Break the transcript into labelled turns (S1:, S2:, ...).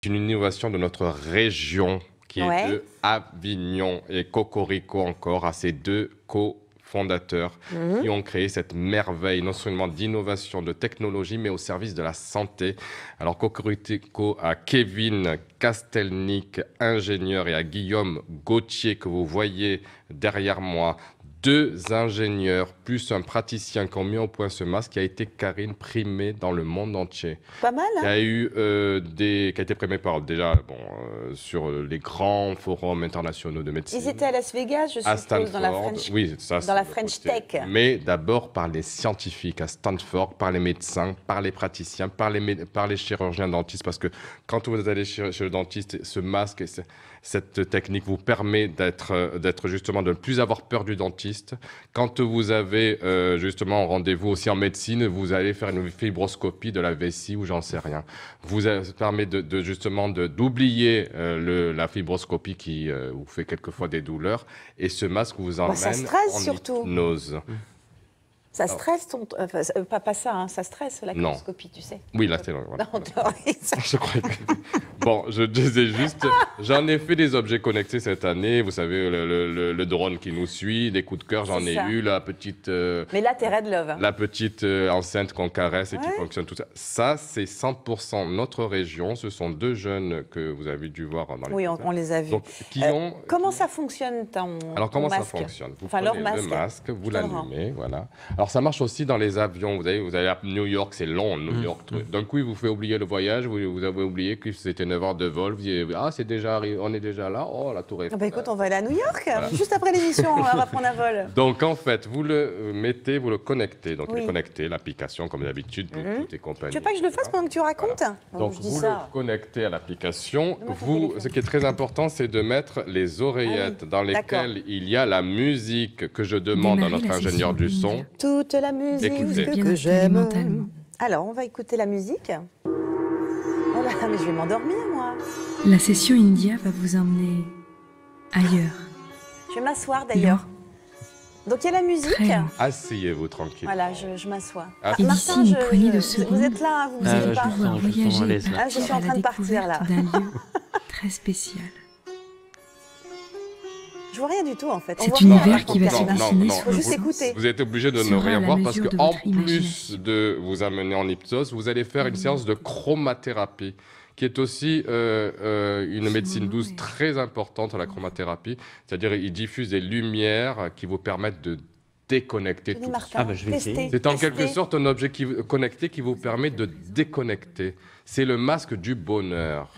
S1: Une innovation de notre région qui est de Avignon et Cocorico encore à ces deux cofondateurs qui ont créé cette merveille non seulement d'innovation, de technologie, mais au service de la santé. Alors Cocorico à Kevin Castelnic, ingénieur, et à Guillaume Gauthier que vous voyez derrière moi. Deux ingénieurs plus un praticien qui ont mis au point ce masque qui a été, Karine, primé dans le monde entier.
S2: Pas mal, hein?
S1: Qui a été primé déjà sur les grands forums internationaux de médecine.
S2: Ils étaient à Las Vegas, je suppose, dans la French Tech.
S1: Mais d'abord par les scientifiques à Stanford, par les médecins, par les praticiens, par les chirurgiens dentistes. Parce que quand vous allez chez le dentiste, ce masque, cette technique vous permet d'être justement, de ne plus avoir peur du dentiste. Quand vous avez justement rendez-vous aussi en médecine, vous allez faire une fibroscopie de la vessie ou j'en sais rien. Ça permet justement d'oublier la fibroscopie qui vous fait quelquefois des douleurs, et ce masque vous emmène en hypnose.
S2: Ça stresse pas ça, hein, ça stresse la coloscopie, tu sais.
S1: Oui, là c'est vrai. Voilà.
S2: Non,
S1: je crois que... Bon, je disais juste, j'en ai fait des objets connectés cette année. Vous savez, le drone qui nous suit, des coups de cœur, j'en ai eu, la petite...
S2: Mais là, t'es Red Love. Hein.
S1: La petite enceinte qu'on caresse et qui fonctionne, tout ça. Ça, c'est 100% notre région. Ce sont deux jeunes que vous avez dû voir dans les...
S2: Oui, on les a vus.
S1: Donc,
S2: comment ça fonctionne, ton
S1: Alors, comment
S2: masque?
S1: ça fonctionne? Vous
S2: prenez
S1: le masque, vous l'allumez, voilà. Alors, ça marche aussi dans les avions. Vous allez à New York, c'est long, New York. D'un coup, il vous fait oublier le voyage. Vous avez oublié que c'était 9 heures de vol. Vous dites, c'est déjà arrivé, on est déjà là. Oh, la tour Eiffel.
S2: Écoute, on va aller à New York. Voilà. Juste après l'émission, on va prendre un vol.
S1: Donc, en fait, vous le mettez, vous le connectez. Donc, il est connecté, l'application, comme d'habitude, Bluetooth et compagnie.
S2: Tu veux pas que je le fasse pendant que tu racontes?
S1: Voilà. Donc, vous le connectez à l'application. Ce qui est très important, c'est de mettre les oreillettes dans lesquelles il y a la musique que je demande à notre ingénieur du son.
S2: Toute la musique que j'aime. Alors, on va écouter la musique. Oh là, mais je vais m'endormir, moi.
S3: La session India va vous emmener ailleurs.
S2: Je vais m'asseoir, d'ailleurs. Donc, il y a la musique.
S1: Asseyez-vous tranquille.
S2: Voilà, je m'assois.
S3: Et d'ici une poignée de secondes,
S2: vous êtes là, vous n'êtes pas.
S3: Voyager
S2: je suis en train de partir, là.
S3: d'un lieu très spécial.
S2: Je vois rien du tout, en fait.
S3: Cet univers qui va se dessiner.
S2: Il faut juste écouter.
S1: Vous êtes obligé de ne rien voir parce qu'en plus de vous amener en hypnose, vous allez faire une séance de chromathérapie, qui est aussi une médecine douce très importante, la chromathérapie. C'est-à-dire, il diffuse des lumières qui vous permettent de déconnecter tout ça.
S4: Je vais essayer.
S1: C'est en quelque sorte un objet connecté qui vous permet de déconnecter. C'est le masque du bonheur.